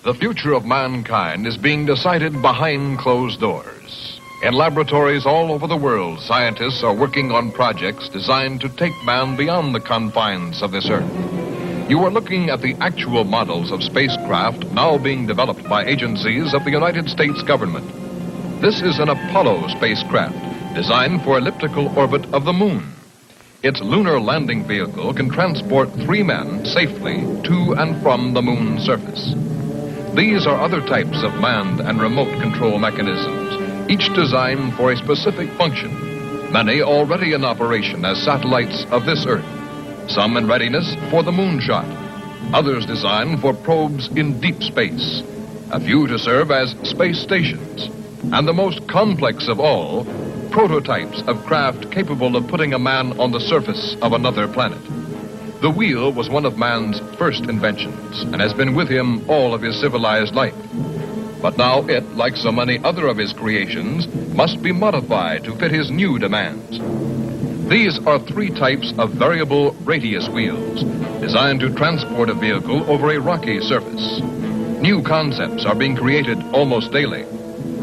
The future of mankind is being decided behind closed doors. In laboratories all over the world, scientists are working on projects designed to take man beyond the confines of this Earth. You are looking at the actual models of spacecraft now being developed by agencies of the United States government. This is an Apollo spacecraft designed for elliptical orbit of the moon. Its lunar landing vehicle can transport 3 men safely to and from the moon's surface. These are other types of manned and remote control mechanisms, each designed for a specific function, many already in operation as satellites of this Earth, some in readiness for the moonshot, others designed for probes in deep space, a few to serve as space stations, and the most complex of all, prototypes of craft capable of putting a man on the surface of another planet. The wheel was one of man's first inventions and has been with him all of his civilized life. But now it, like so many other of his creations, must be modified to fit his new demands. These are 3 types of variable radius wheels, designed to transport a vehicle over a rocky surface. New concepts are being created almost daily.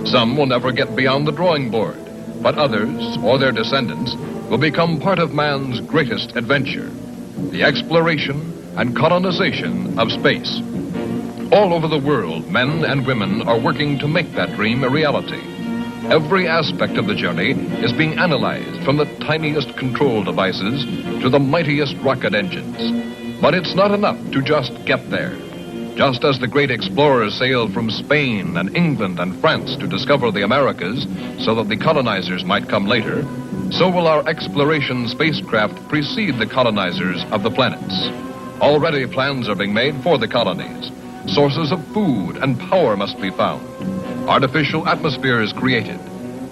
Some will never get beyond the drawing board, but others, or their descendants, will become part of man's greatest adventure, the exploration and colonization of space. All over the world, men and women are working to make that dream a reality. Every aspect of the journey is being analyzed, from the tiniest control devices to the mightiest rocket engines. But it's not enough to just get there. Just as the great explorers sailed from Spain and England and France to discover the Americas so that the colonizers might come later, so will our exploration spacecraft precede the colonizers of the planets. Already plans are being made for the colonies. Sources of food and power must be found. Artificial atmospheres created.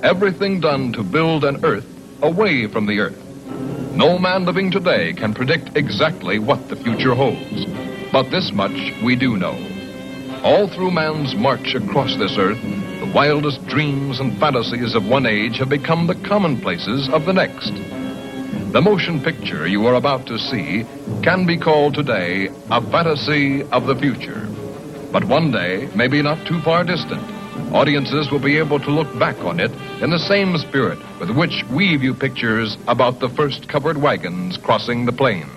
Everything done to build an Earth away from the Earth. No man living today can predict exactly what the future holds. But this much we do know. All through man's march across this Earth, the wildest dreams and fantasies of one age have become the commonplaces of the next. The motion picture you are about to see can be called today a fantasy of the future. But one day, maybe not too far distant, audiences will be able to look back on it in the same spirit with which we view pictures about the first covered wagons crossing the plains.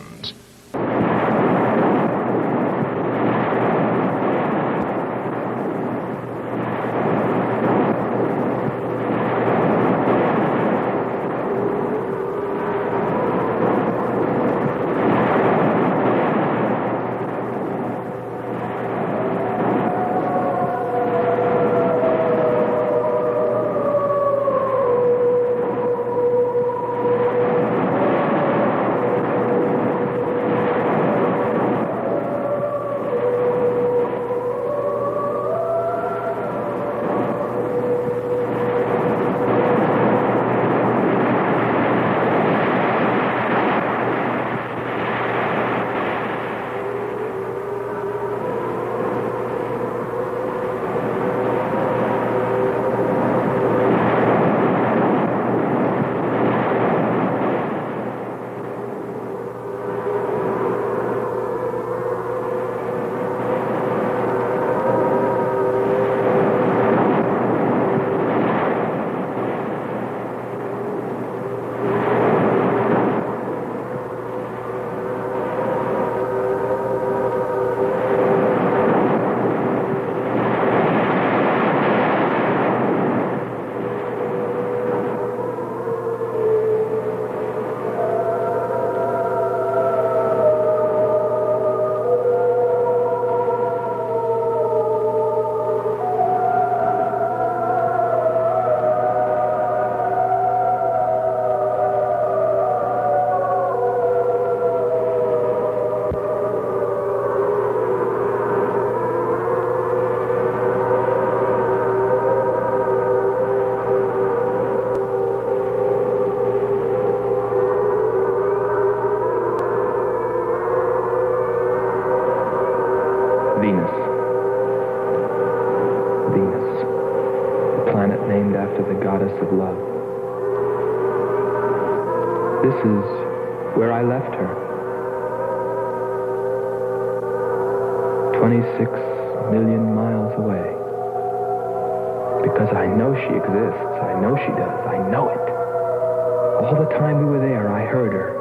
of love. This is where I left her. 26 million miles away. Because I know she exists. I know she does. I know it. All the time we were there, I heard her.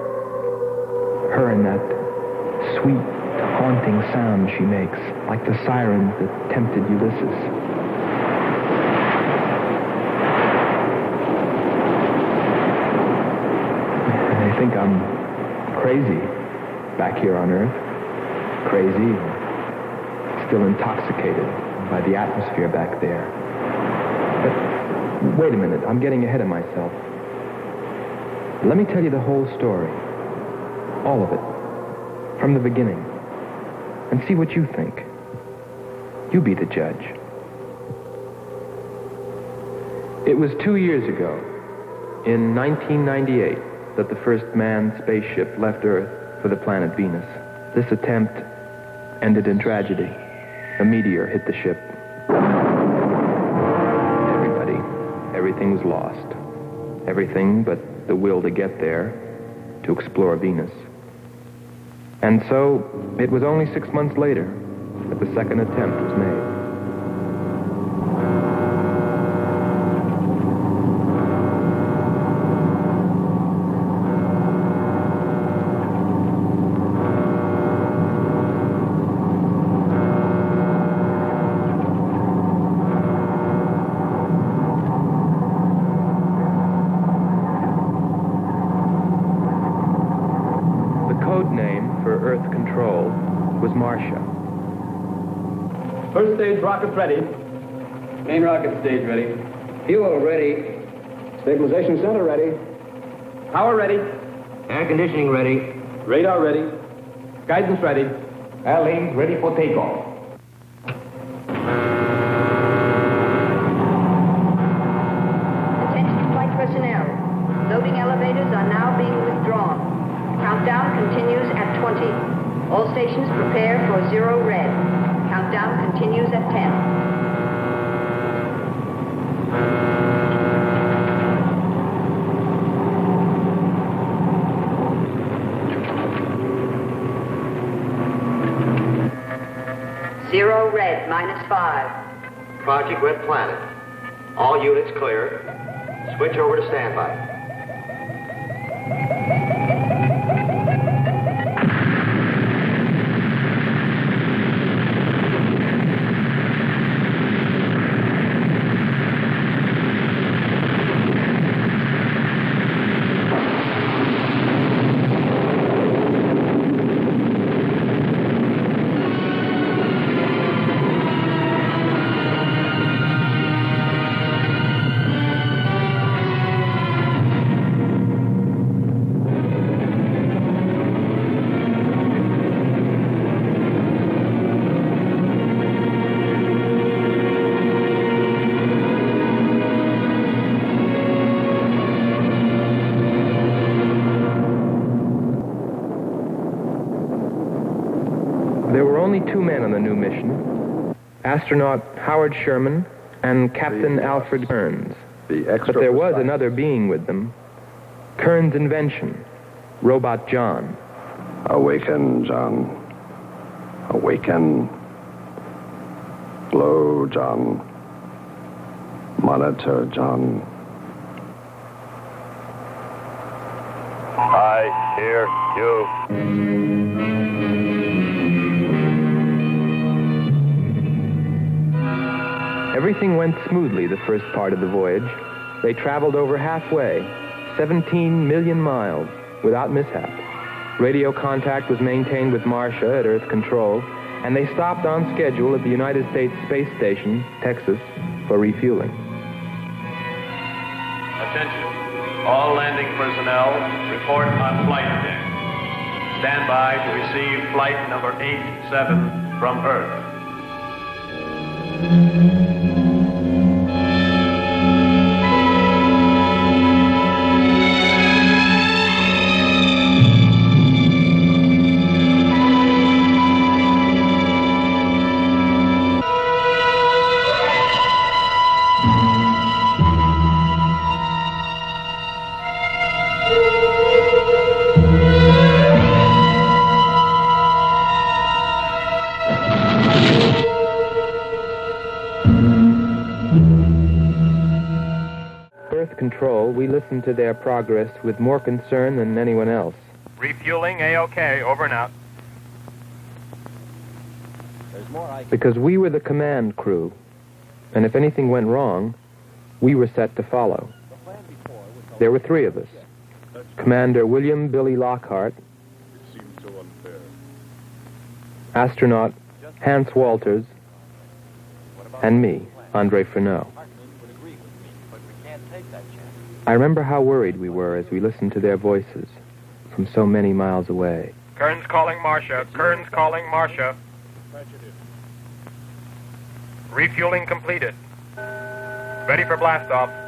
Her and that sweet, haunting sound she makes, like the sirens that tempted Ulysses. I think I'm crazy back here on Earth. Crazy, still intoxicated by the atmosphere back there. But wait a minute, I'm getting ahead of myself. Let me tell you the whole story. All of it. From the beginning. And see what you think. You be the judge. It was 2 years ago, in 1998, that the first manned spaceship left Earth for the planet Venus. This attempt ended in tragedy. A meteor hit the ship. Everything was lost. Everything but the will to get there, to explore Venus. And so, it was only 6 months later that the second attempt was made. First stage rockets ready. Main rocket stage ready. Fuel ready. Stabilization center ready. Power ready. Air conditioning ready. Radar ready. Guidance ready. Airlines ready for takeoff. Attention flight personnel. Loading elevators are now being withdrawn. Countdown continues at 20. All stations prepare for 0 red. Countdown continues at 10. Zero red, -5. Project Red Planet. All units clear. Switch over to standby. Only 2 men on the new mission, astronaut Howard Sherman and Captain Alfred Kearns. But there was another being with them, Kearns' invention, Robot John. Awaken, John. Awaken. Glow, John. Monitor, John. I hear you. Everything went smoothly the first part of the voyage. They traveled over halfway, 17 million miles, without mishap. Radio contact was maintained with Marcia at Earth Control, and they stopped on schedule at the United States Space Station, Texas, for refueling. Attention. All landing personnel, report on flight deck. Stand by to receive flight number 87 from Earth. with control, we listened to their progress with more concern than anyone else. Refueling A-OK, over and out. Because we were the command crew, and if anything went wrong, we were set to follow. There were three of us. Commander William Billy Lockhart, astronaut Hans Walters, and me, Andre Furneaux. I remember how worried we were as we listened to their voices from so many miles away. Kern's calling Marcia. Kern's calling Marcia. Refueling completed. Ready for blastoff.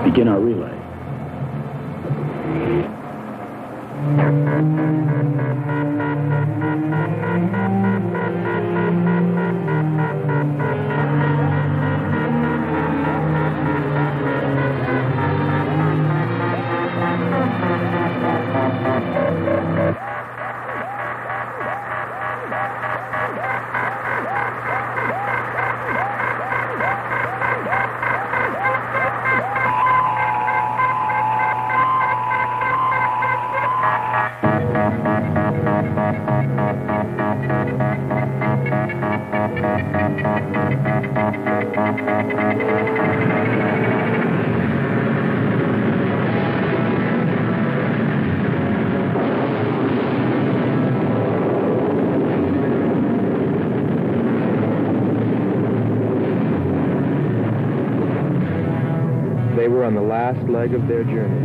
Begin our relay. They were on the last leg of their journey.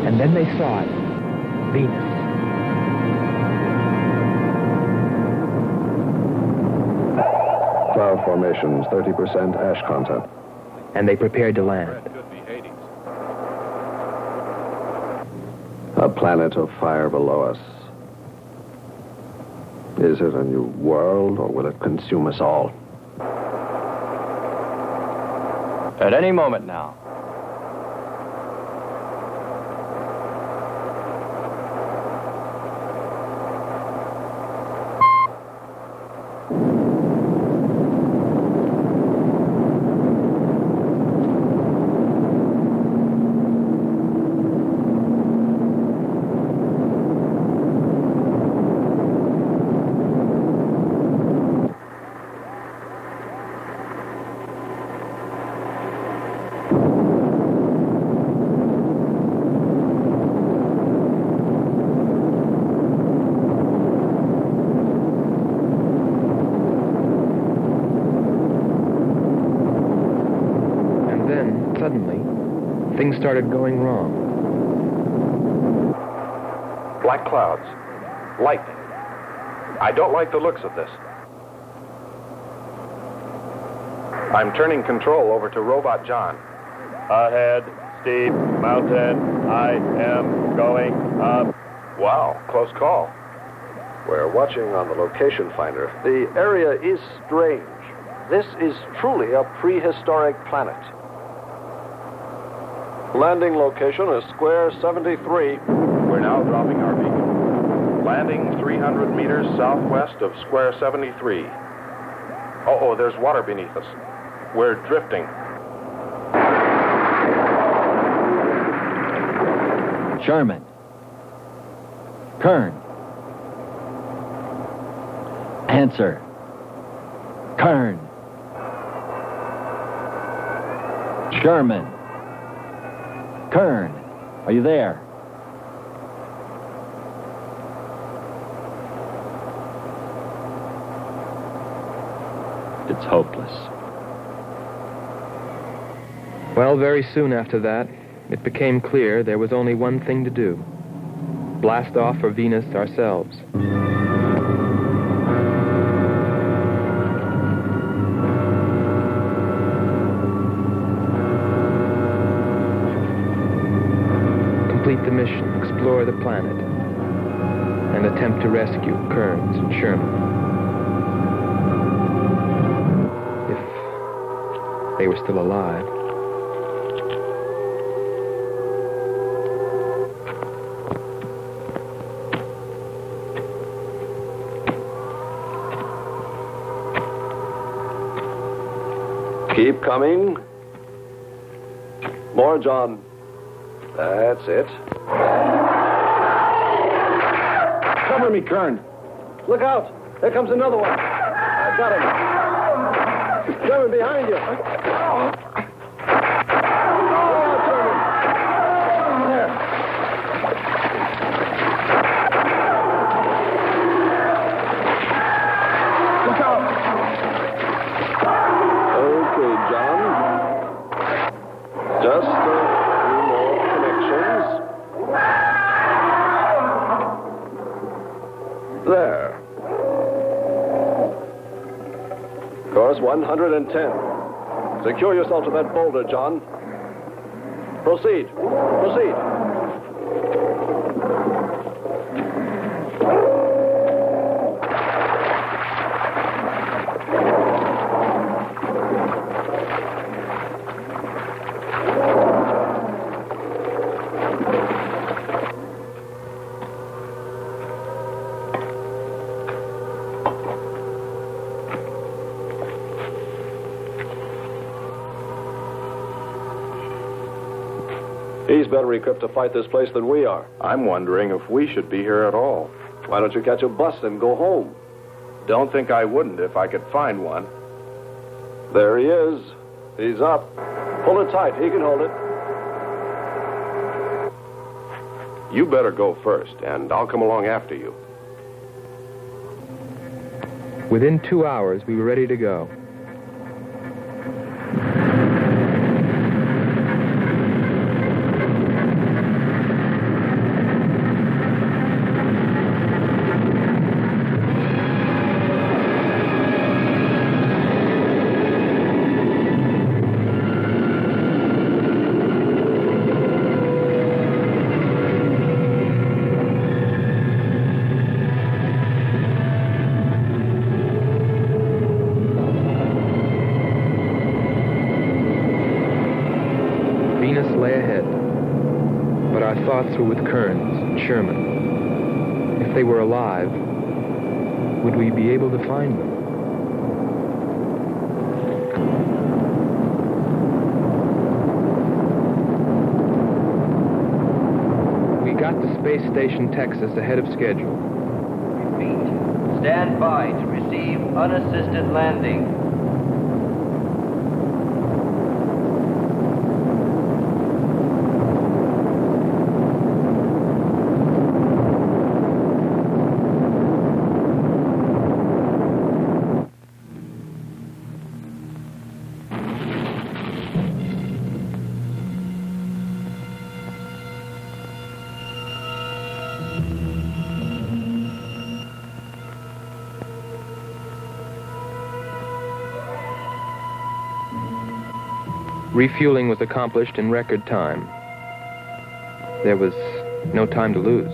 And then they saw it, Venus. Cloud formations, 30% ash content. And they prepared to land. A planet of fire below us. Is it a new world, or will it consume us all? At any moment now. Suddenly, things started going wrong. Black clouds. Lightning. I don't like the looks of this. I'm turning control over to Robot John. Ahead, steep mountain. I am going up. Wow, close call. We're watching on the location finder. The area is strange. This is truly a prehistoric planet. Landing location is Square 73. We're now dropping our beacon. Landing 300 meters southwest of Square 73. Oh, there's water beneath us. We're drifting. Sherman. Kern. Answer. Kern. Sherman. Kern, are you there? It's hopeless. Well, very soon after that, it became clear there was only one thing to do. Blast off for Venus ourselves. mission, explore the planet, and attempt to rescue Kearns and Sherman. If they were still alive. Keep coming. More, John. That's it. Cover me, Kern. Look out. There comes another one. I got him. Sherman, behind you. Just a few more connections. There. Course 110. Secure yourself to that boulder, John. Proceed. Proceed. He's better equipped to fight this place than we are. I'm wondering if we should be here at all. Why don't you catch a bus and go home? Don't think I wouldn't if I could find one. There he is. He's up. Pull it tight. He can hold it. You better go first, and I'll come along after you. Within 2 hours, we were ready to go. Were with Kearns and Sherman. If they were alive, would we be able to find them? We got to Space Station Texas ahead of schedule. Repeat. Stand by to receive unassisted landing. Refueling was accomplished in record time. There was no time to lose.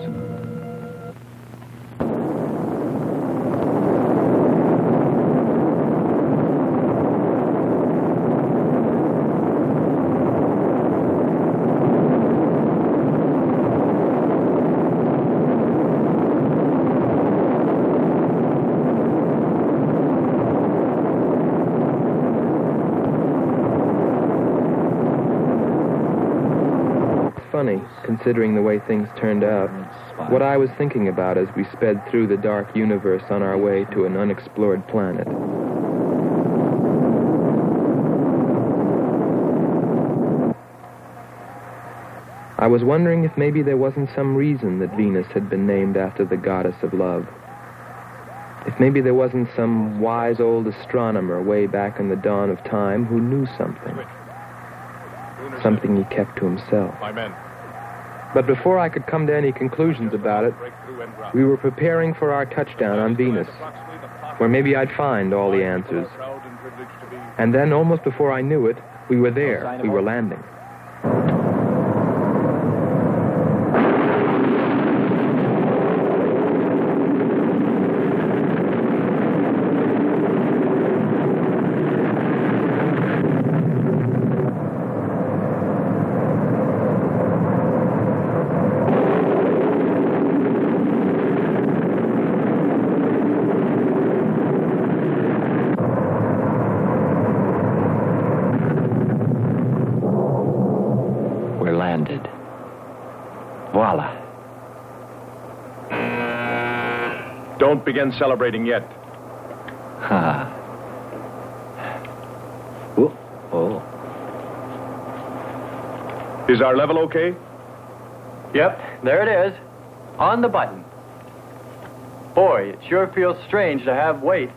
Funny, considering the way things turned out. What I was thinking about as we sped through the dark universe on our way to an unexplored planet. I was wondering if maybe there wasn't some reason that Venus had been named after the goddess of love. If maybe there wasn't some wise old astronomer way back in the dawn of time who knew something. Something he kept to himself. But before I could come to any conclusions about it, we were preparing for our touchdown on Venus, where maybe I'd find all the answers. And then, almost before I knew it, we were there. We were landing. begin celebrating yet. Ha. Oh. Oh. Is our level okay? Yep, there it is. On the button. Boy, it sure feels strange to have weight.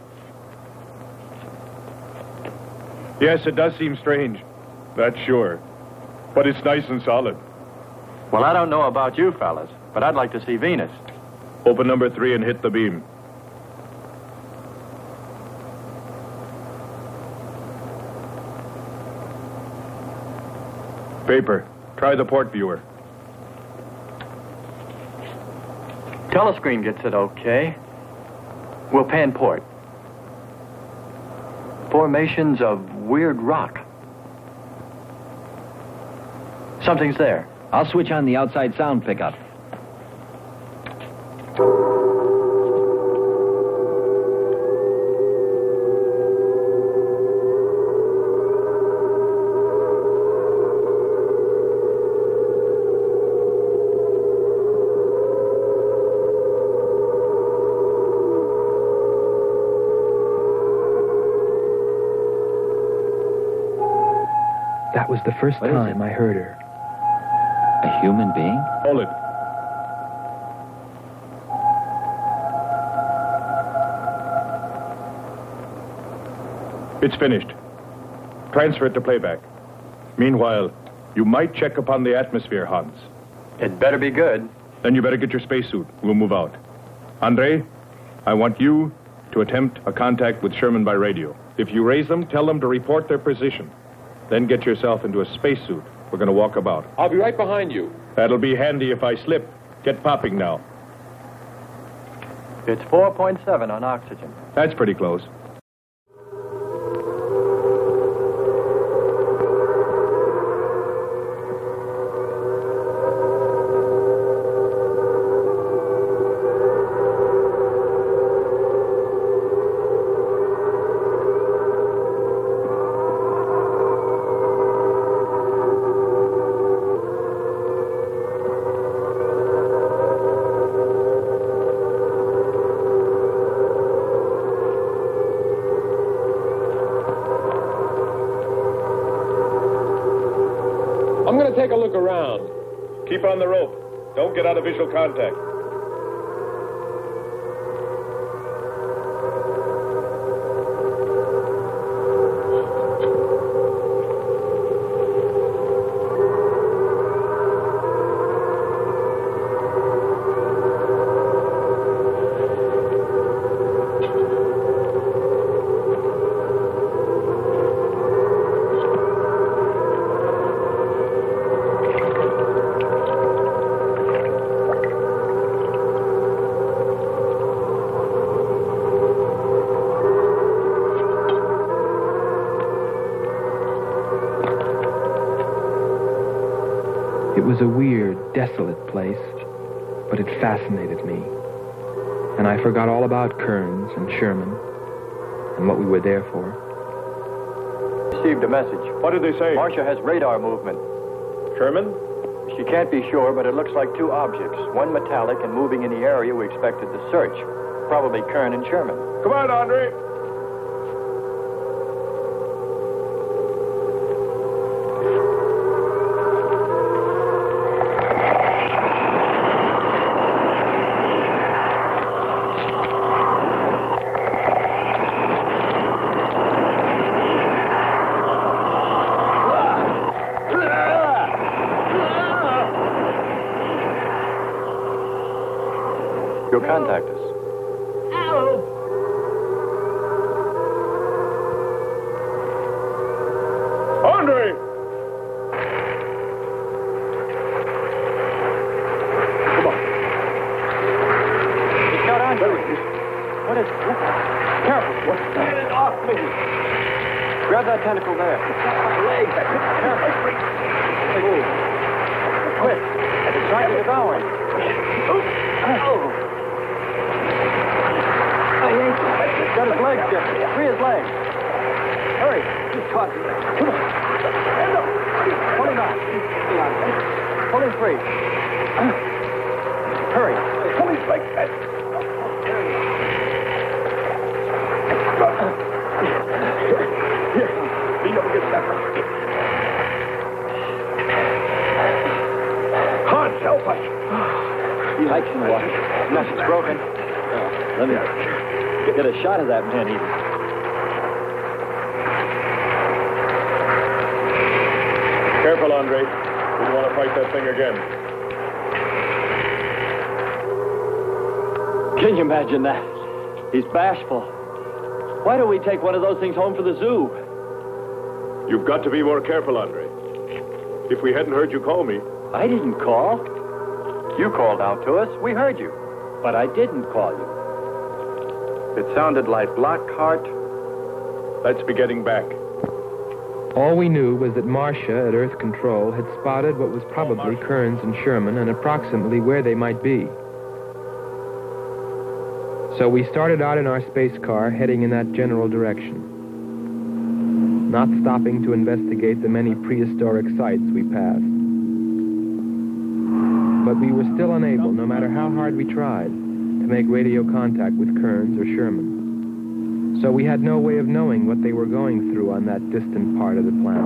Yes, it does seem strange. That's sure. But it's nice and solid. Well, I don't know about you fellas, but I'd like to see Venus. Open number 3 and hit the beam. Paper. Try the port viewer. Telescreen gets it okay. We'll pan port. Formations of weird rock. Something's there. I'll switch on the outside sound pickup. That was the first time I heard her. A human being? Hold it. It's finished. Transfer it to playback. Meanwhile, you might check upon the atmosphere, Hans. It better be good. Then you better get your spacesuit. We'll move out. Andre, I want you to attempt a contact with Sherman by radio. If you raise them, tell them to report their position. Then get yourself into a spacesuit. We're going to walk about. I'll be right behind you. That'll be handy if I slip. Get popping now. It's 4.7 on oxygen. That's pretty close. I'm going to take a look around. Keep on the rope. Don't get out of visual contact. It was a weird, desolate place, but it fascinated me. And I forgot all about Kearns and Sherman and what we were there for. Received a message. What did they say? Marcia has radar movement. Sherman? She can't be sure, but it looks like two objects. One metallic and moving in the area we expected to search. Probably Kern and Sherman. Come on, Andre. You'll contact us. Andre! Come on. It's got Andre. What is it? Careful. Get it off me. Grab that tentacle there. It's got my leg. Careful. Quick. It's trying to devour him. He's got his legs different. Free his legs. Hurry. He's caught. Come on. Pull him out. Pull him free. Hurry. Pull him like that. I can watch. Nothing's broken. Let me get a shot of that man even. Careful, Andre. We don't want to fight that thing again. Can you imagine that? He's bashful. Why don't we take one of those things home for the zoo? You've got to be more careful, Andre. If we hadn't heard you call me... I didn't call. You called out to us. We heard you. But I didn't call you. It sounded like Lockhart. Let's be getting back. All we knew was that Marcia at Earth Control had spotted what was probably Kearns and Sherman and approximately where they might be. So we started out in our space car, heading in that general direction, not stopping to investigate the many prehistoric sites we passed. But we were still unable, no matter how hard we tried, to make radio contact with Kearns or Sherman. So we had no way of knowing what they were going through on that distant part of the planet.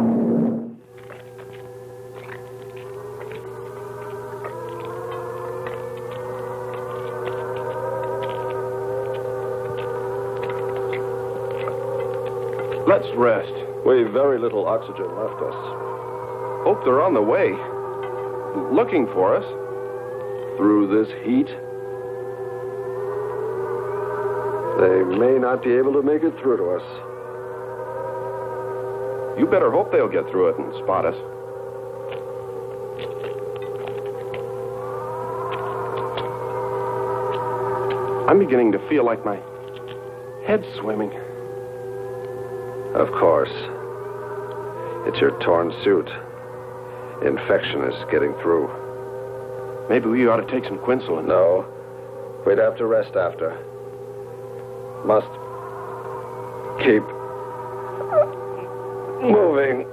Let's rest. We've very little oxygen left us. Hope they're on the way. Looking for us. Through this heat. They may not be able to make it through to us. You better hope they'll get through it and spot us. I'm beginning to feel like my head's swimming. Of course. It's your torn suit. Infection is getting through. Maybe we ought to take some quinsulin. No. We'd have to rest after. Must keep moving.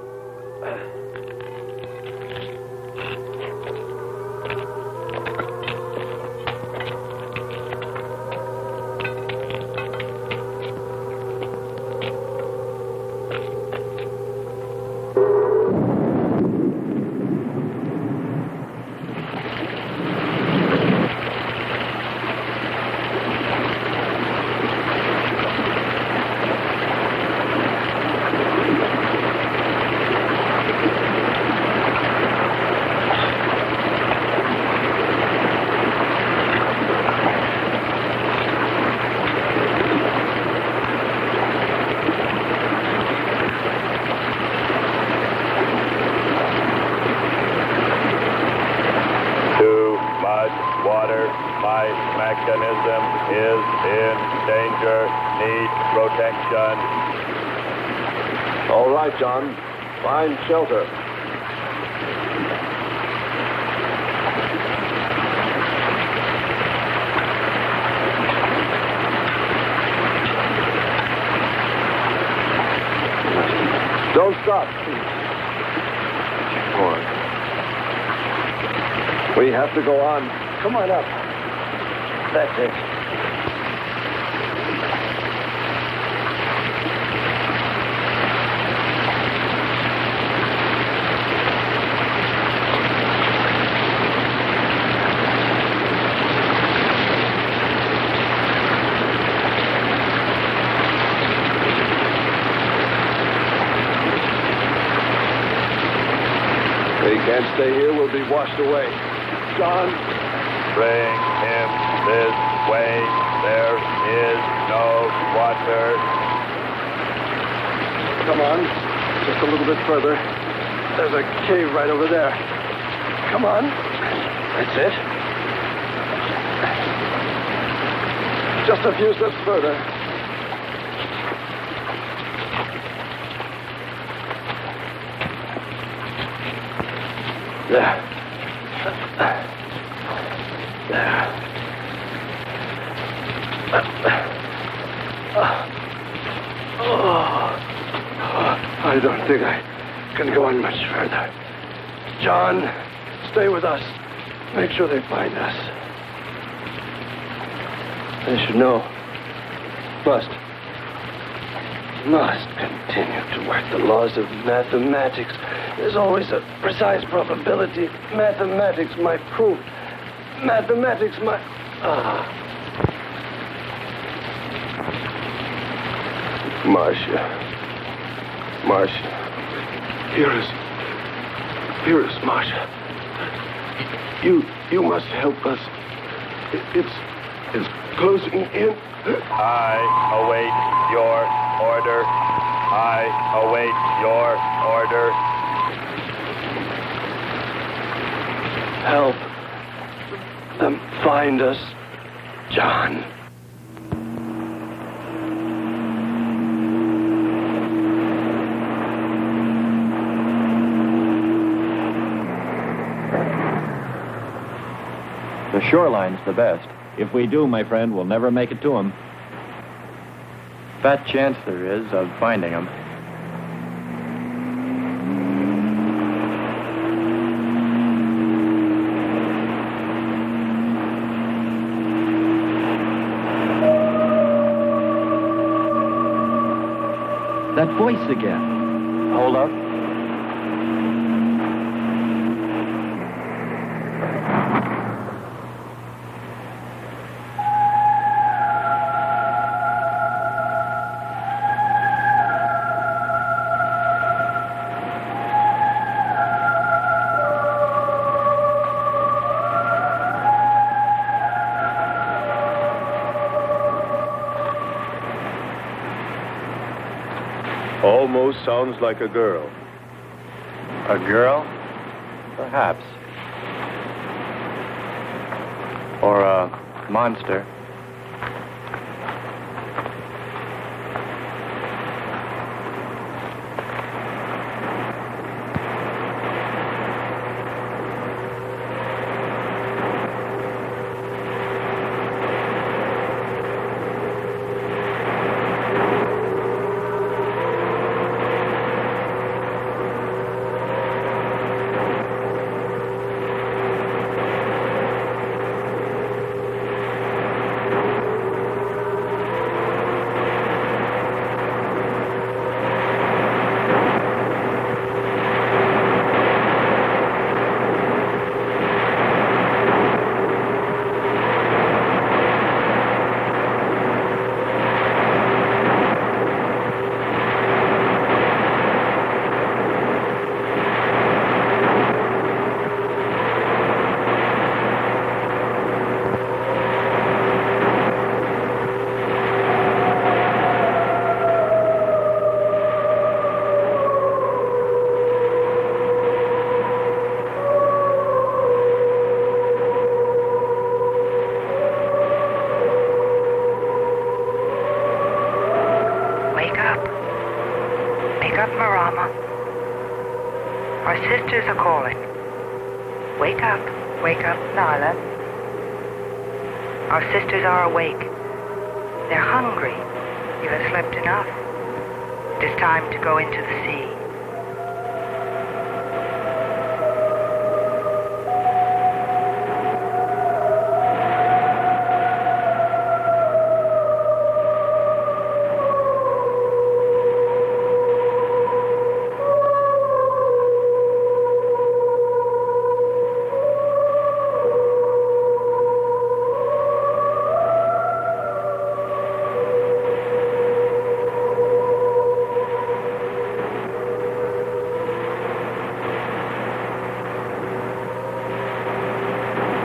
All right, John. Find shelter. Don't stop. Come on. We have to go on. Come on up. That's it. Can't stay here, we'll be washed away. John. Bring him this way. There is no water. Come on. Just a little bit further. There's a cave right over there. Come on. That's it. Just a few steps further. There. There. I don't think I can go on much further. John, stay with us. Make sure they find us. They should know. Must continue to work the laws of mathematics. There's always a precise probability. Mathematics might prove mathematics, my... Marcia. Here is Marcia. You must help us. It's closing in. I await your order. I await your order. Help them find us, John. The shoreline's the best. If we do, my friend, we'll never make it to him. Fat chance there is of finding him. That voice again. Hold up. Almost sounds like a girl. A girl? Perhaps. Or a monster. Sisters are calling. Wake up, Nyla. Our sisters are awake. They're hungry. You have slept enough. It is time to go into the sea.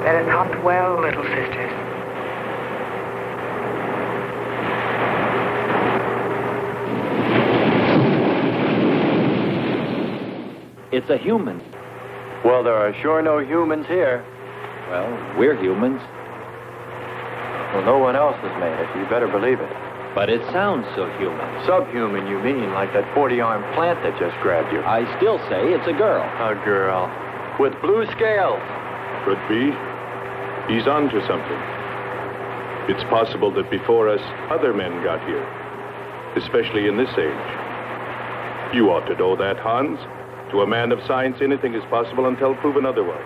That is not well, little sisters. It's a human. Well, there are sure no humans here. Well, we're humans. Well, no one else has made it. You better believe it. But it sounds so human. Subhuman, you mean, like that 40-armed plant that just grabbed you. I still say it's a girl. A girl. With blue scales. Could be. He's on to something. It's possible that before us, other men got here. Especially in this age. You ought to know that, Hans. To a man of science, anything is possible until proven otherwise.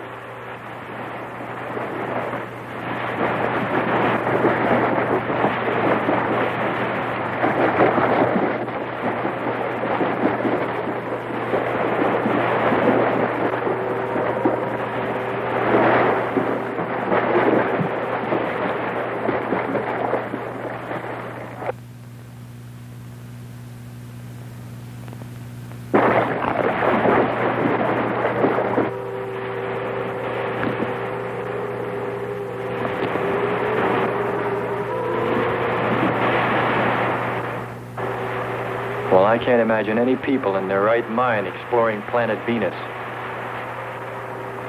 Well, I can't imagine any people in their right mind exploring planet Venus.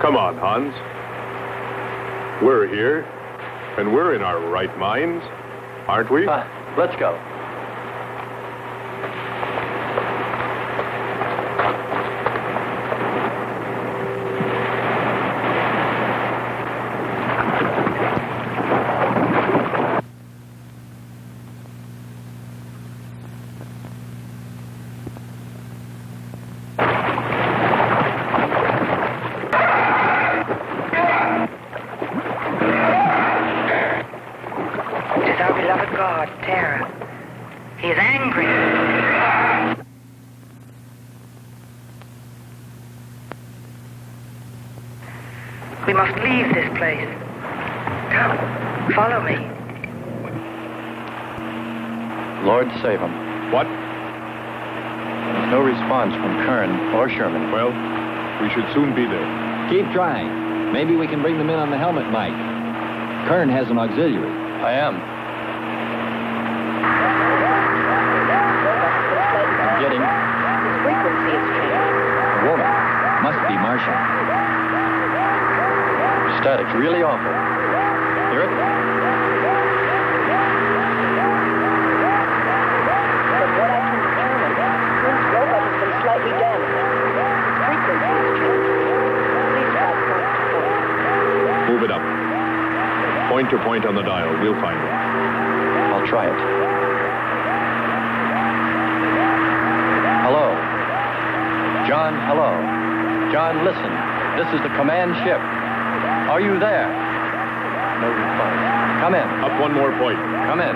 Come on, Hans. We're here, and we're in our right minds, aren't we? Let's go. We must leave this place. Come, follow me. Lord save him. What? There's no response from Kern or Sherman. Well, we should soon be there. Keep trying. Maybe we can bring them in on the helmet mic. Kern has an auxiliary. I am. I'm getting... His frequency is changing. A woman. Must be Martian. Static's really awful. Hear it? From what I can determine, Kern's robot has been slightly damaged. Frequency is changing. Please try point to point. Move it up. Point to point on the dial. We'll find it. I'll try it. Hello. John, hello. John, listen. This is the command ship. Are you there? No response. Come in. Up one more point. Come in.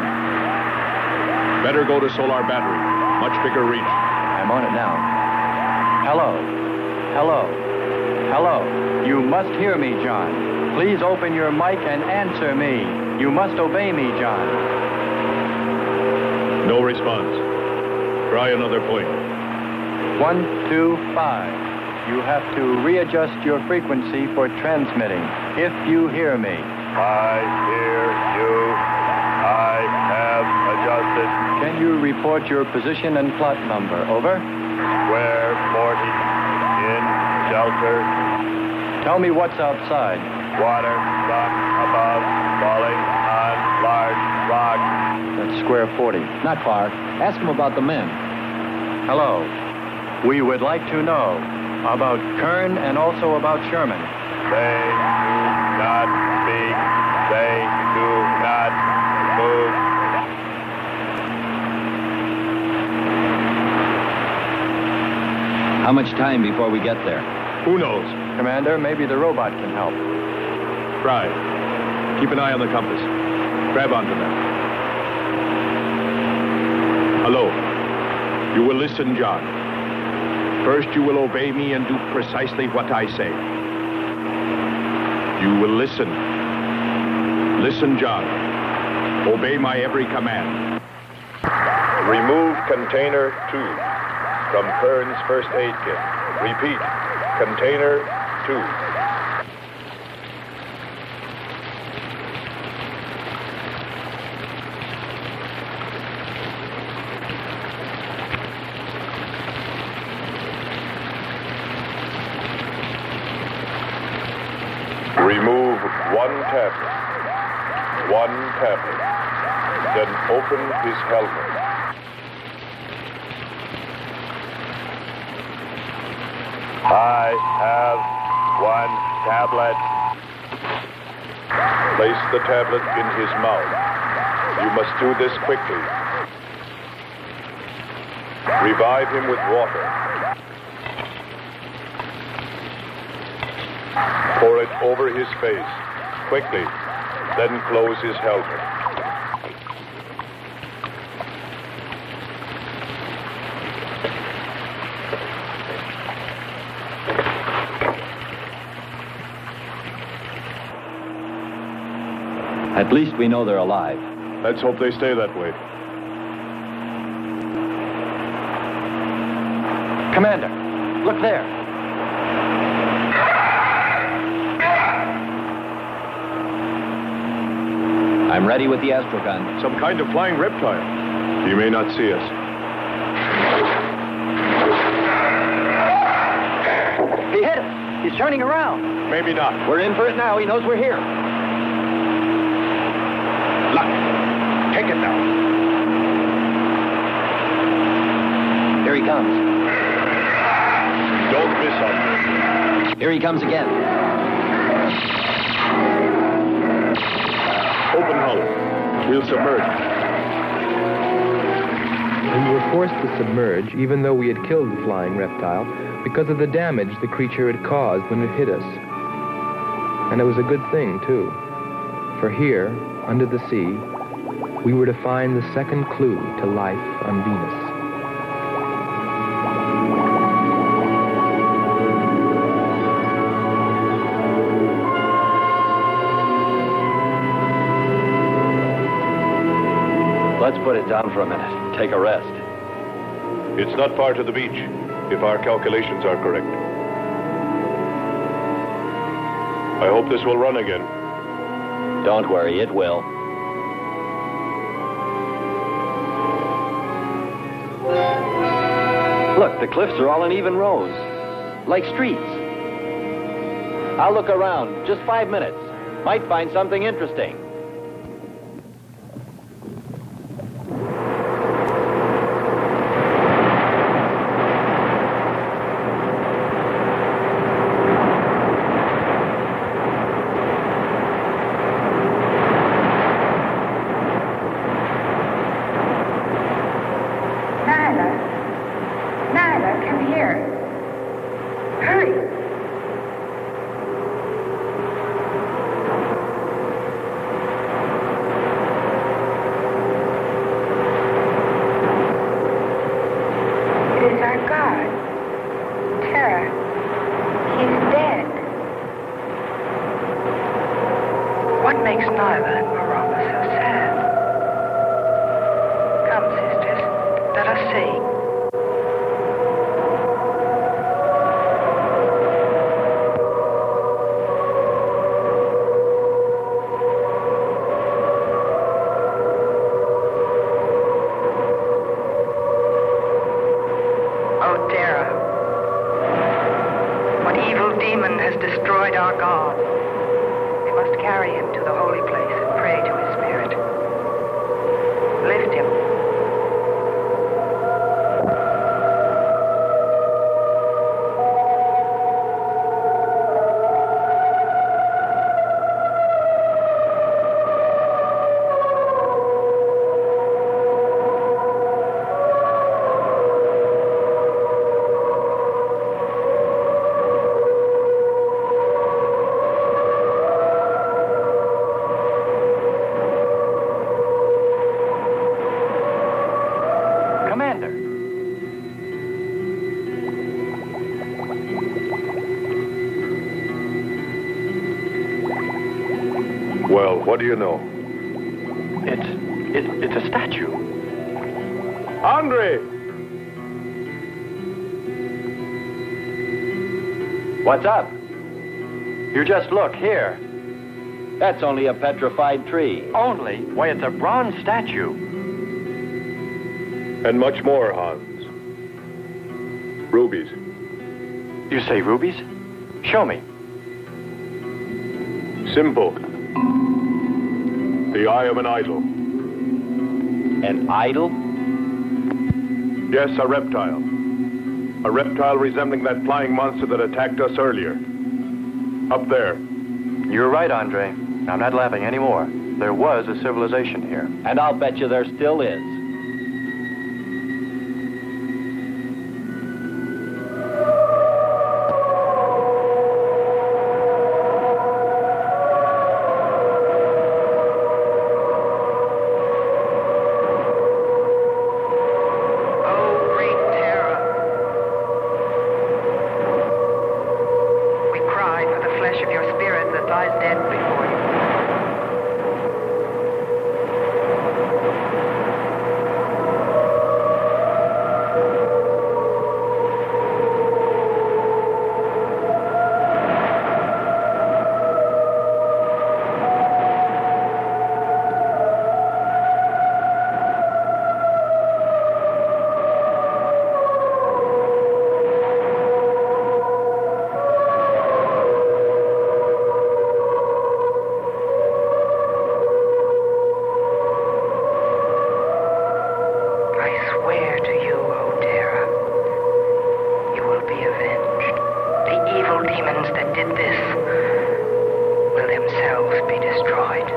Better go to solar battery. Much bigger reach. I'm on it now. Hello. Hello. Hello. You must hear me, John. Please open your mic and answer me. You must obey me, John. No response. Try another point. 1, 2, 5. You have to readjust your frequency for transmitting. If you hear me. I hear you. I have adjusted. Can you report your position and plot number? Over. Square 40. In shelter. Tell me what's outside. Water, sun above, falling on large rock. That's square 40. Not far. Ask him about the men. Hello. We would like to know about Kern and also about Sherman. They do not speak. They do not move. How much time before we get there? Who knows? Commander, maybe the robot can help. Try. Keep an eye on the compass. Grab onto that. Hello. You will listen, John. First, you will obey me and do precisely what I say. You will listen. Listen, John. Obey my every command. Remove container 2 from Kern's first aid kit. Repeat, container 2. Remove one tablet. Then open his helmet. I have one tablet. Place the tablet in his mouth. You must do this quickly. Revive him with water. Pour it over his face, quickly, then close his helmet. At least we know they're alive. Let's hope they stay that way. Commander, look there. I'm ready with the astrogun. Some kind of flying reptile. He may not see us. He's turning around. Maybe not. We're in for it now. He knows we're here. Look. Take it now. Here he comes. Don't miss him. Here he comes again. Open hull. We'll submerge. We were forced to submerge, even though we had killed the flying reptile, because of the damage the creature had caused when it hit us. And it was a good thing, too. For here, under the sea, we were to find the second clue to life on Venus. Let's put it down for a minute. Take a rest. It's not far to the beach, if our calculations are correct. I hope this will run again. Don't worry, it will. Look, the cliffs are all in even rows, like streets. I'll look around. Just 5 minutes. Might find something interesting. Well, what do you know? It's a statue. Andre! What's up? You just look here. That's only a petrified tree. Only? Why, it's a bronze statue. And much more, Hans. Rubies. You say rubies? Show me. Simple. The eye of an idol. An idol? Yes, a reptile. A reptile resembling that flying monster that attacked us earlier. Up there. You're right, Andre. I'm not laughing anymore. There was a civilization here. And I'll bet you there still is. like this will themselves be destroyed.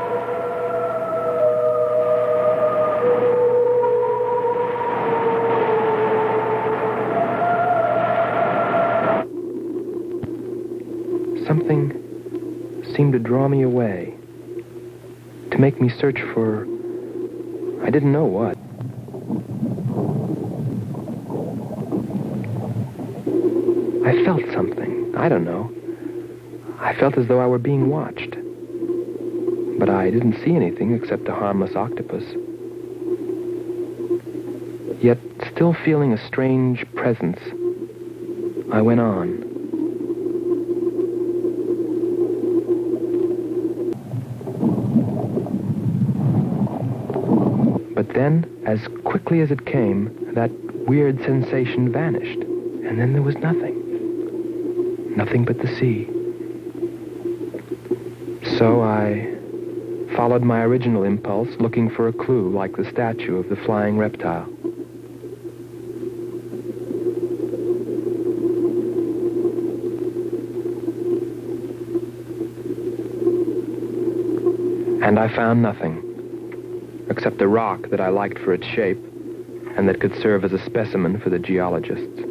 Something seemed to draw me away, to make me search for, I didn't know what. I felt something, I don't know. I felt as though I were being watched. But I didn't see anything except a harmless octopus. Yet, still feeling a strange presence, I went on. But then, as quickly as it came, that weird sensation vanished. And then there was nothing. Nothing but the sea. So I followed my original impulse, looking for a clue like the statue of the flying reptile. And I found nothing, except a rock that I liked for its shape and that could serve as a specimen for the geologists.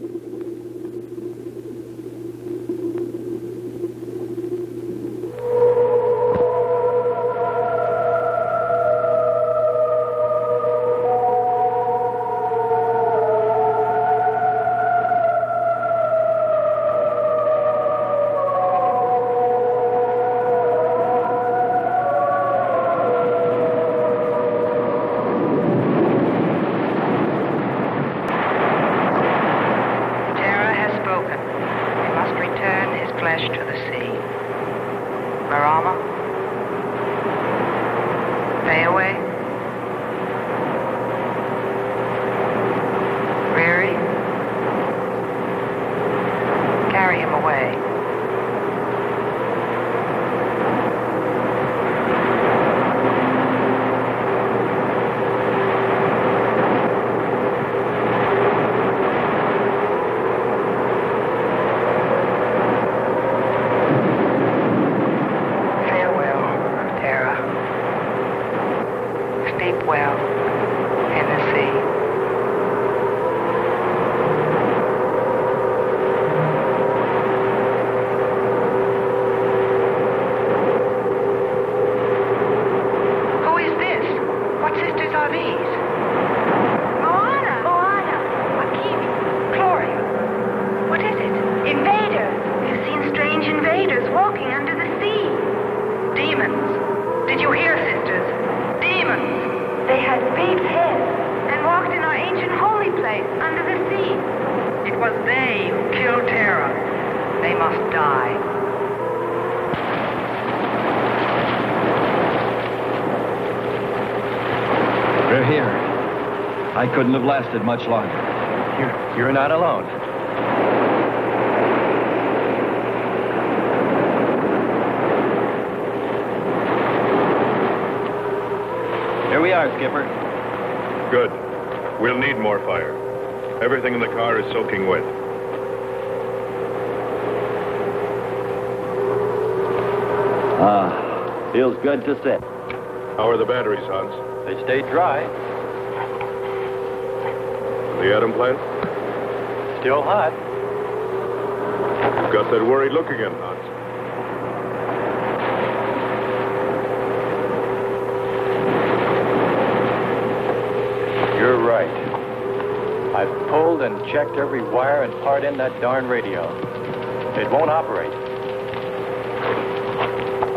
I couldn't have lasted much longer. You're not alone. Here we are, Skipper. Good. We'll need more fire. Everything in the car is soaking wet. Feels good to sit. How are the batteries, Hans? They stayed dry. The atom plant? Still hot. You've got that worried look again, Hans. You're right. I've pulled and checked every wire and part in that darn radio. It won't operate.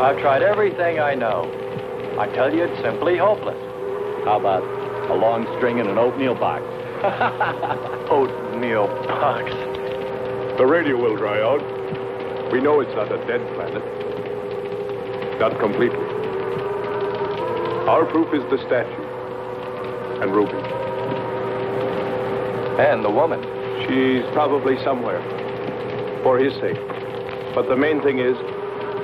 I've tried everything I know. I tell you, it's simply hopeless. How about a long string and an oatmeal box? Oatmeal box. The radio will dry out. We know it's not a dead planet. Not completely. Our proof is the statue. And Ruby. And the woman. She's probably somewhere. For his sake. But the main thing is,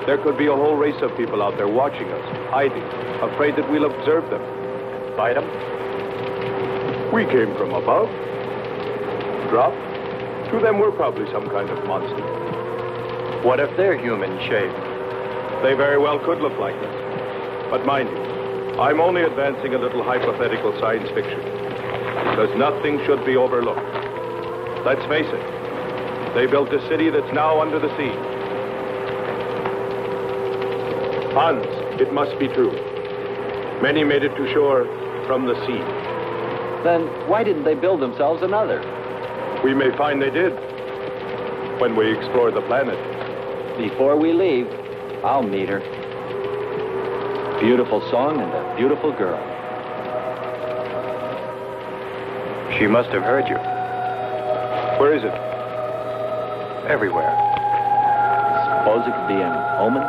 there could be a whole race of people out there watching us, hiding, afraid that we'll observe them. Fight them? We came from above. Dropped. To them, we're probably some kind of monster. What if they're human shaped? They very well could look like this. But mind you, I'm only advancing a little hypothetical science fiction. Because nothing should be overlooked. Let's face it, they built a city that's now under the sea. Hans, it must be true. Many made it to shore from the sea. Then why didn't they build themselves another? We may find they did when we explore the planet. Before we leave, I'll meet her. Beautiful song and a beautiful girl. She must have heard you. Where is it? Everywhere. Suppose it could be an omen?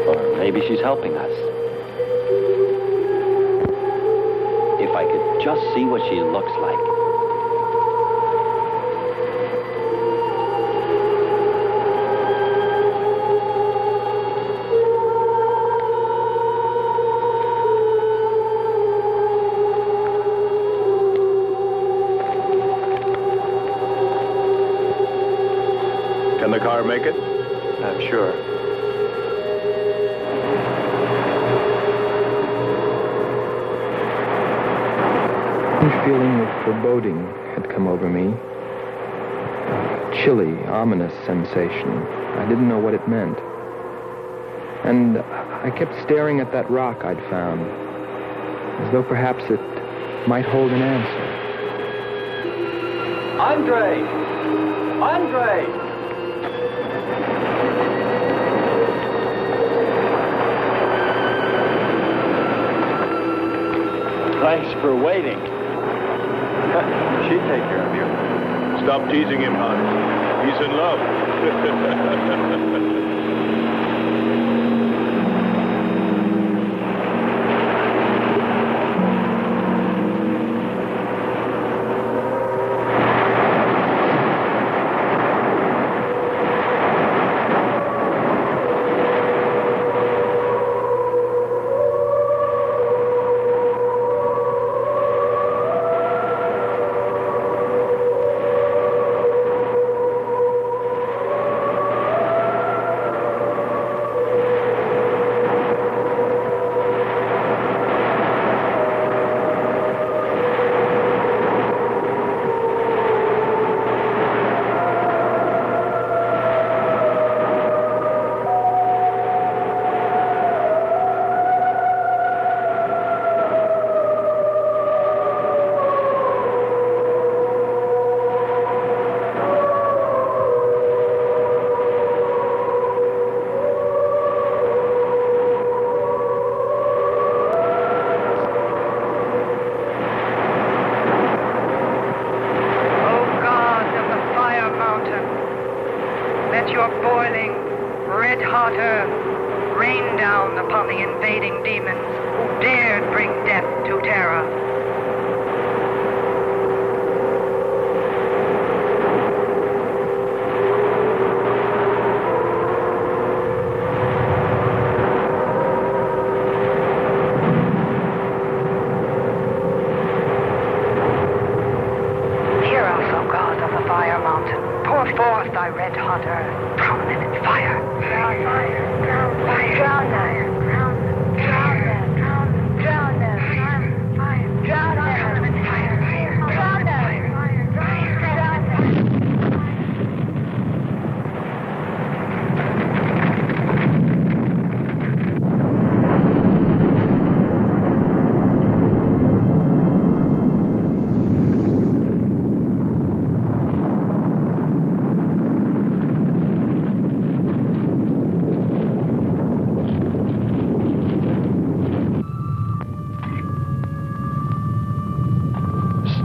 Or maybe she's helping us. If I could just see what she looks like. Can the car make it? I'm sure. A feeling of foreboding had come over me. A chilly, ominous sensation. I didn't know what it meant. And I kept staring at that rock I'd found, as though perhaps it might hold an answer. Andre! Andre! Thanks for waiting. She'd take care of you. Stop teasing him, Hans. He's in love.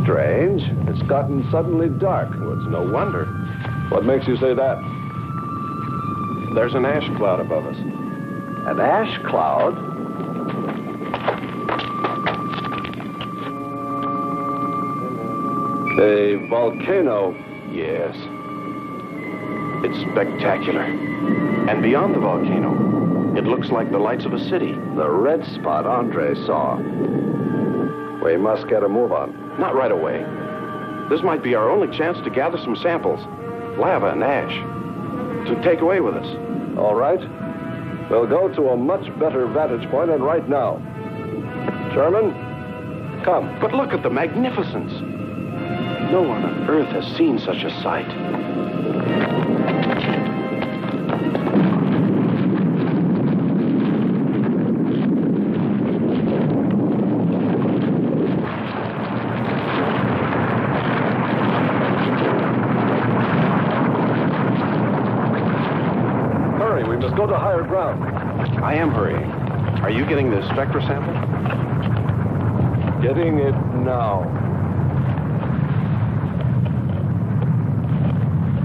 Strange. It's gotten suddenly dark. Well, it's no wonder. What makes you say that? There's an ash cloud above us. An ash cloud? A volcano. Yes. It's spectacular. And beyond the volcano, it looks like the lights of a city. The red spot Andre saw. We must get a move on. Not right away. This might be our only chance to gather some samples. lava and ash to take away with us. All right. We'll go to a much better vantage point, and right now. Sherman, come. But look at the magnificence. No one on Earth has seen such a sight. Hurry, we must go to higher ground. I am hurrying. Are you getting the spectra sample? Getting it now.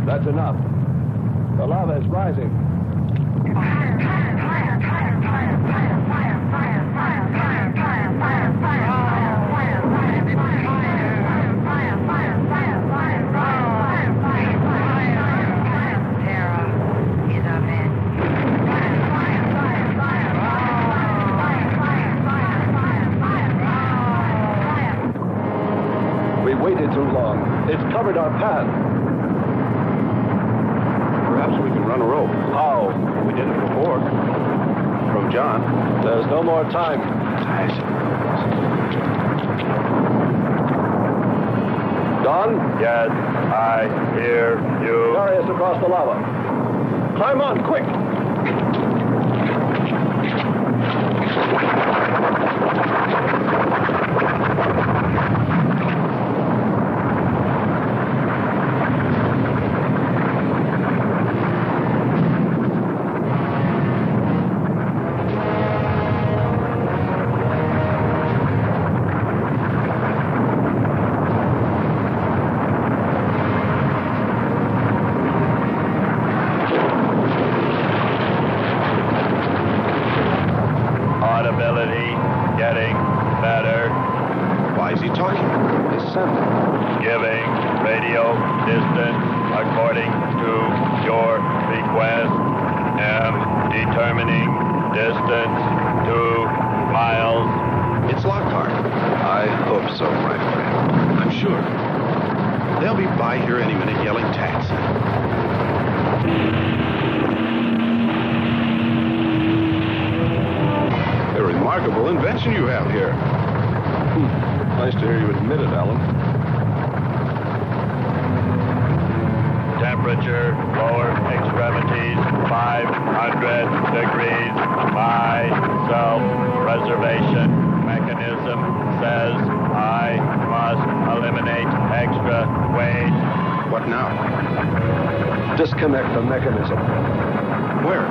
That's enough. The lava is rising. We waited too long. It's covered our path. Perhaps we can run a rope. How? We did it before. From John. There's no more time. Don? Yes, I hear you. Carry us across the lava. Climb on, quick! Audibility getting better. Why is he talking? Listen. Giving radio distance according to your request. Am determining distance 2 miles. It's Lockhart. I hope so, my friend. I'm sure. They'll be by here any minute yelling taxi. A remarkable invention you have here. Nice to hear you admit it, Alan. Temperature, lower extremities, 500 degrees. My self-preservation mechanism says I must eliminate extra weight. What now? Disconnect the mechanism. Where?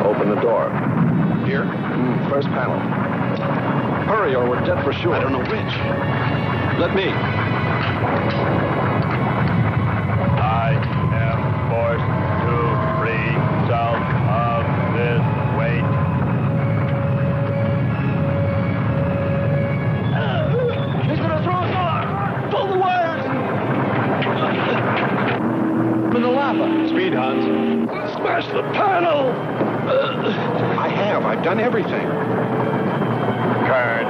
Open the door. Here? First panel. Hurry or we're dead for sure. I don't know which. Let me. I am forced to free self of this weight. He's gonna throw us off! Pull the wires! In the lava. Speed, Hans. Smash the panel! I've done everything. Kern.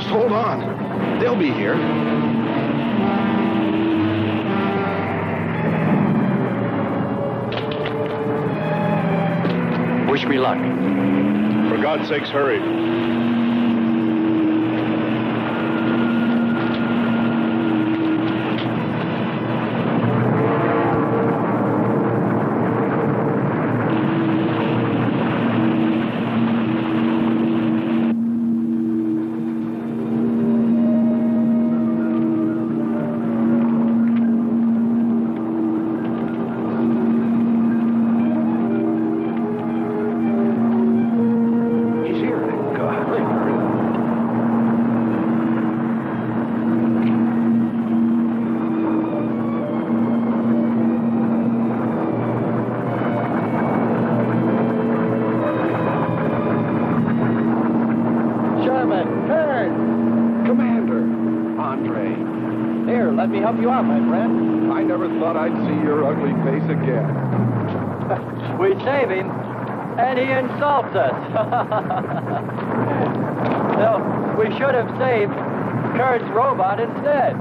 Hold on. They'll be here. Wish me luck. For God's sakes, hurry. He's here, thank God. you are, my friend. I never thought I'd see your ugly face again. We save him, and he insults us. So, we should have saved Kurt's robot instead.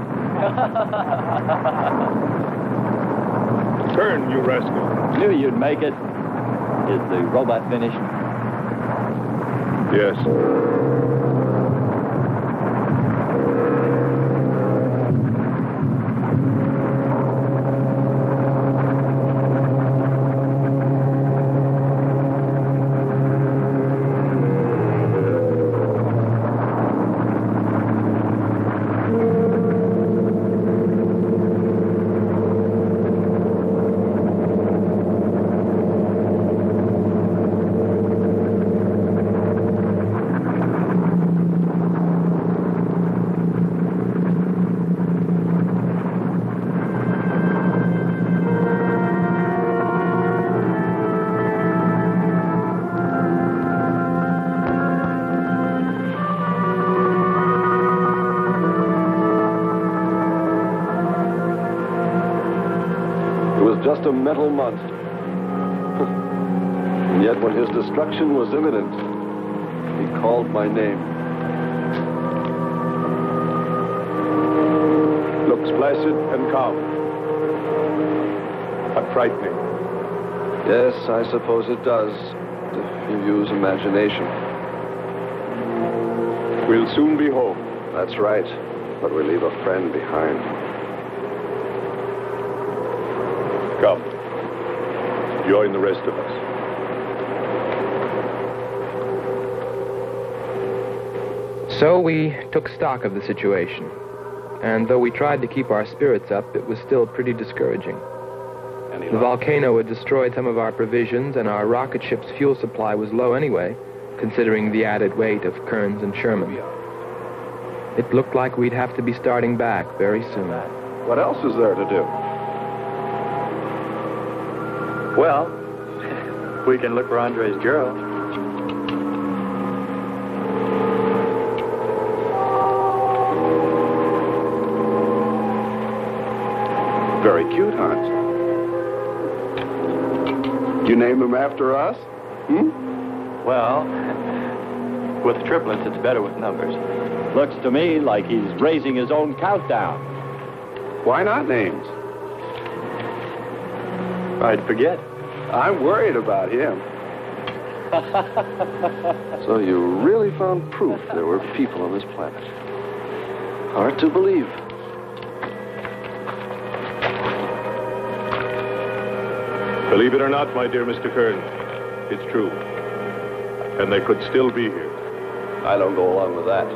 Turn, you rascal. Knew you'd make it. Is the robot finished? Yes. Just a metal monster. And yet when his destruction was imminent, he called my name. Looks placid and calm. But frightening. Yes, I suppose it does, if you use imagination. We'll soon be home. That's right, but we leave a friend behind. Come. Join the rest of us. So we took stock of the situation. And though we tried to keep our spirits up, it was still pretty discouraging. The volcano had destroyed some of our provisions, and our rocket ship's fuel supply was low anyway, considering the added weight of Kearns and Sherman. It looked like we'd have to be starting back very soon. What else is there to do? Well, we can look for Andre's girl. Very cute, Hans. You name him after us? Well, with triplets, it's better with numbers. Looks to me like he's raising his own countdown. Why not names? I'd forget. I'm worried about him. So you really found proof there were people on this planet. Hard to believe. Believe it or not, my dear Mr. Kearns, it's true. And they could still be here. I don't go along with that.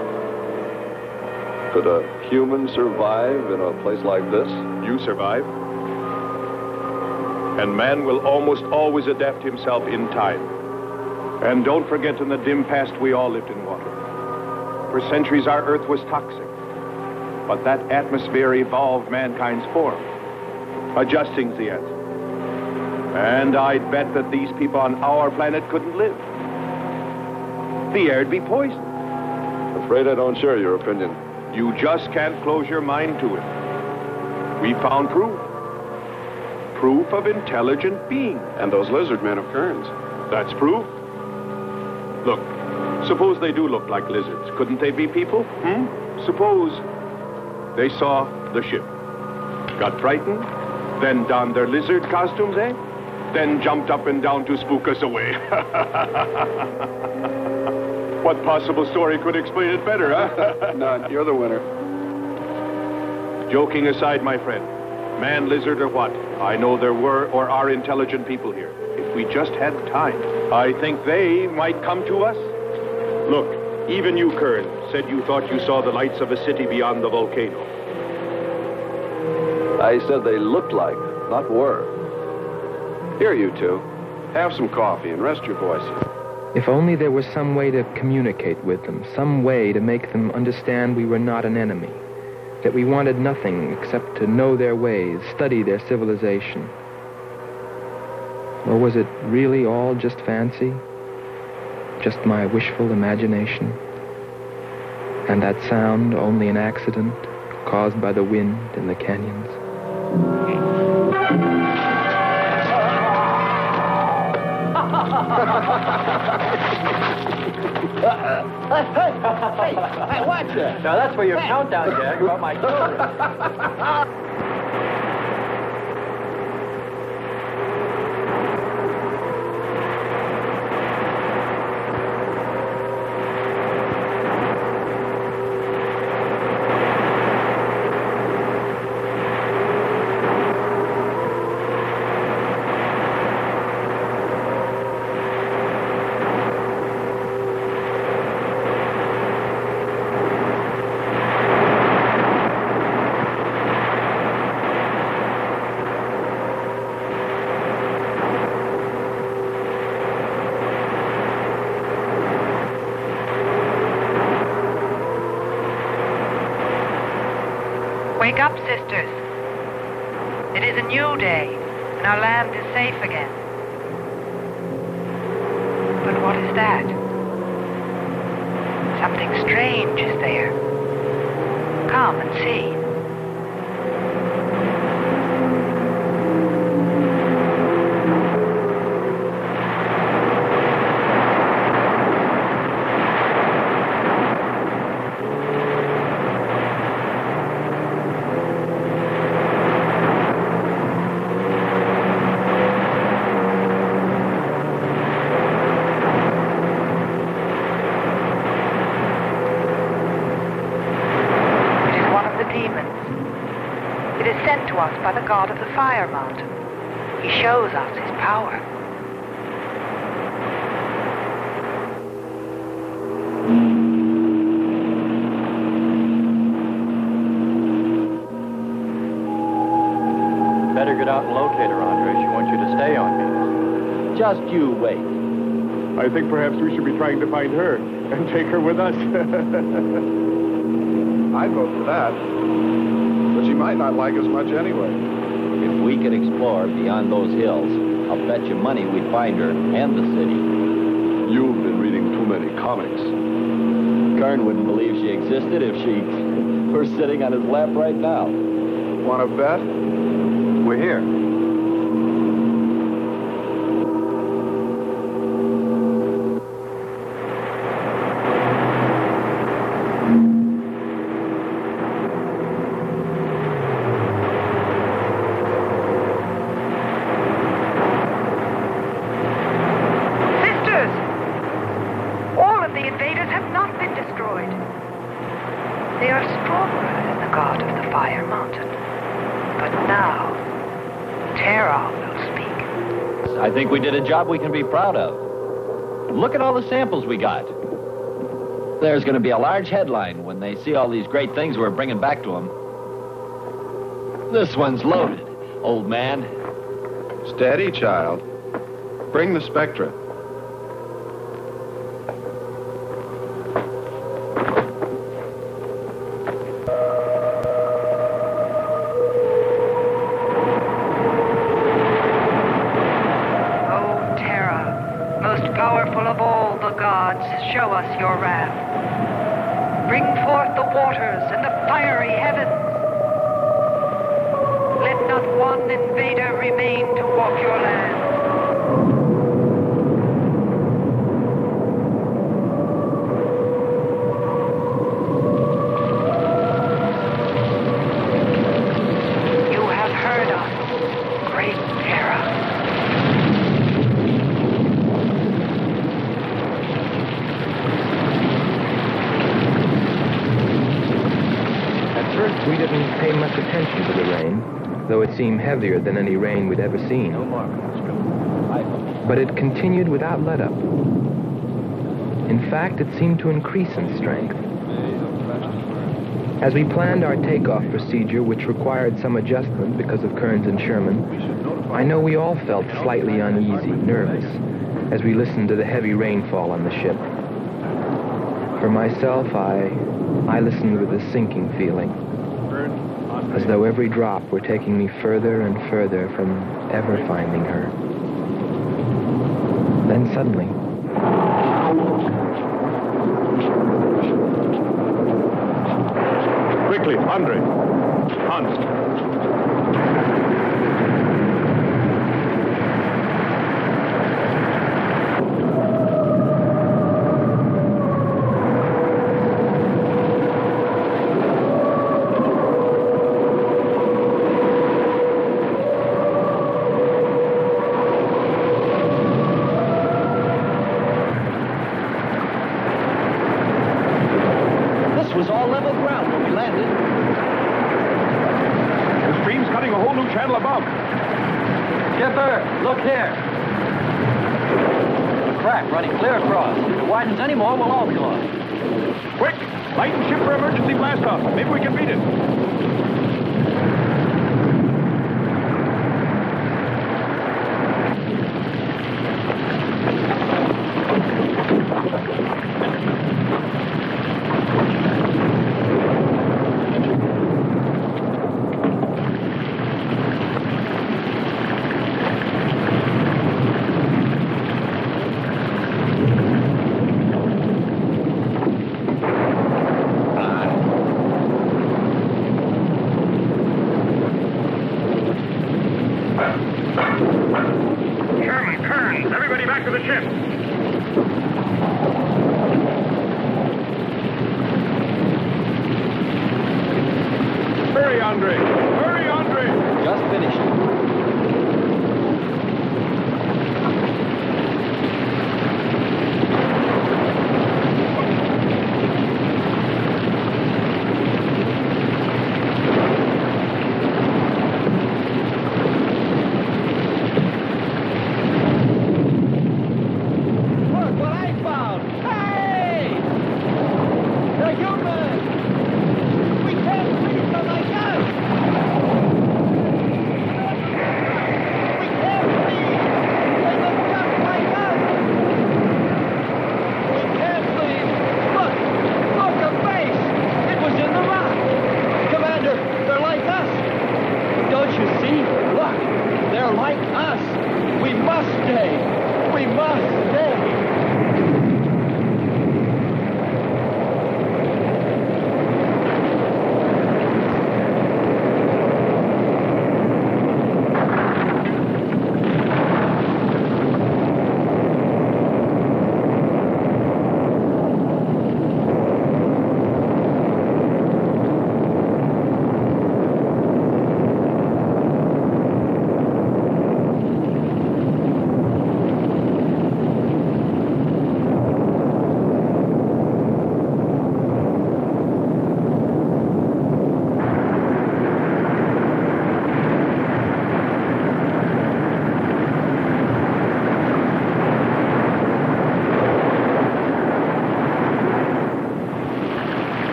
Could a human survive in a place like this? You survive. And man will almost always adapt himself in time. And don't forget, in the dim past, we all lived in water. For centuries, our Earth was toxic. But that atmosphere evolved mankind's form, adjusting the answer. And I'd bet that these people on our planet couldn't live. The air'd be poisoned. Afraid I don't share your opinion. You just can't close your mind to it. We found proof. Proof of intelligent being. And those lizard men of Kearns. That's proof. Look, suppose they do look like lizards. Couldn't they be people? Suppose they saw the ship, got frightened, then donned their lizard costumes, then jumped up and down to spook us away. What possible story could explain it better, huh? None. You're the winner. Joking aside, my friend, man, lizard, or what, I know there were or are intelligent people here. If we just had time, I think they might come to us. Look, even you, Kern, said you thought you saw the lights of a city beyond the volcano. I said they looked like, not were. Here, you two. Have some coffee and rest your voices. If only there was some way to communicate with them, some way to make them understand we were not an enemy, that we wanted nothing except to know their ways, study their civilization. Or was it really all just fancy? Just my wishful imagination? And that sound only an accident, caused by the wind in the canyons. Hey, watch it. Now, that's for your countdown gag about my children. Wake up, sisters. It is a new day, and our land is safe again. But what is that? Something strange is there. Come and see. By the god of the fire mountain. He shows us his power. Better get out and locate her, Andre. She wants you to stay on me. Just you wait. I think perhaps we should be trying to find her and take her with us. I'd vote for that. But she might not like us much anyway. If we could explore beyond those hills, I'll bet you money we'd find her and the city. You've been reading too many comics. Kern wouldn't believe she existed if she were sitting on his lap right now. Want to bet? We're here. I think we did a job we can be proud of. Look at all the samples we got. There's going to be a large headline when they see all these great things we're bringing back to them. This one's loaded, old man. Steady, child. Bring the spectra. Show us your wrath. Bring forth the waters and the fiery heavens. Let not one invader remain to walk your land. You have heard us, great Terra. We didn't pay much attention to the rain, though it seemed heavier than any rain we'd ever seen. But it continued without let-up. In fact, it seemed to increase in strength. As we planned our takeoff procedure, which required some adjustment because of Kearns and Sherman, I know we all felt slightly uneasy, nervous, as we listened to the heavy rainfall on the ship. For myself, I listened with a sinking feeling, as though every drop were taking me further and further from ever finding her. Then suddenly, quick, Quickly, Andre. Hans. Anymore, we'll all be lost. Quick! Lighten ship for emergency blast-off. Maybe we can beat it.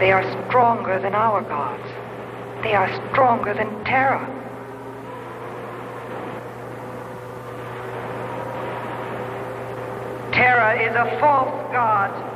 They are stronger than our gods. They are stronger than Terra. Terra is a false god.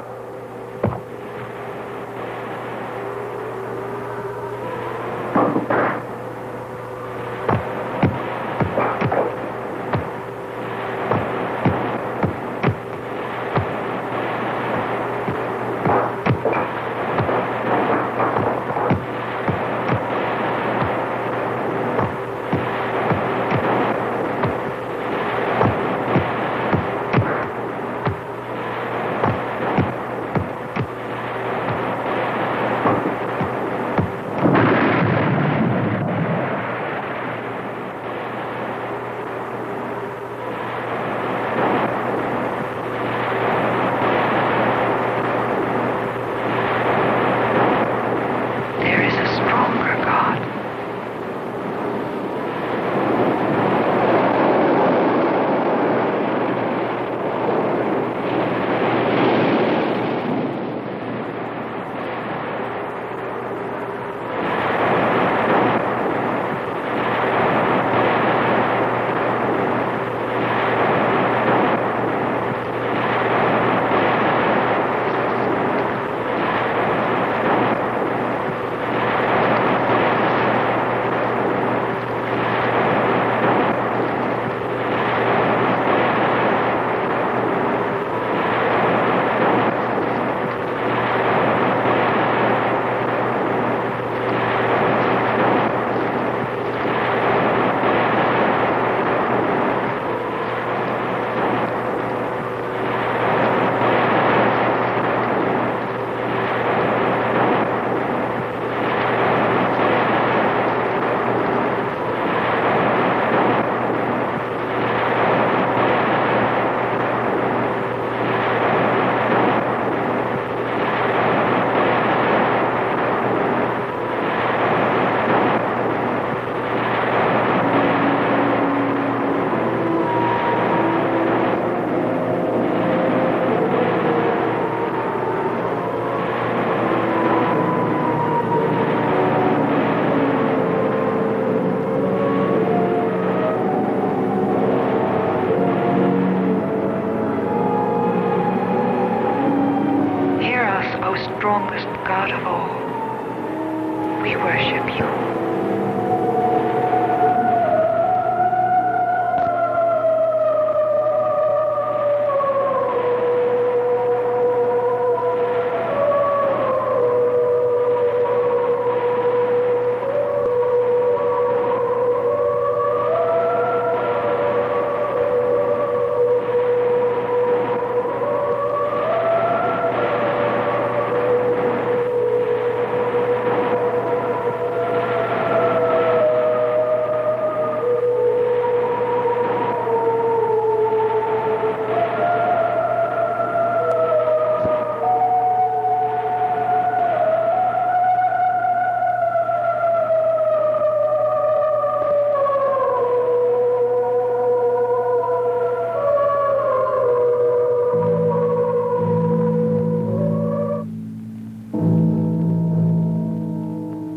We worship you.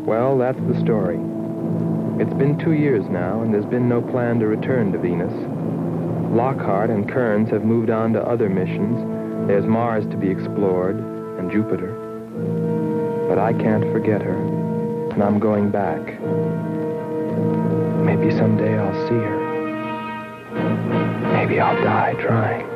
Well, that's the story. It's been 2 years now, and there's been no plan to return to Venus. Lockhart and Kearns have moved on to other missions. There's Mars to be explored, and Jupiter. But I can't forget her, and I'm going back. Maybe someday I'll see her. Maybe I'll die trying.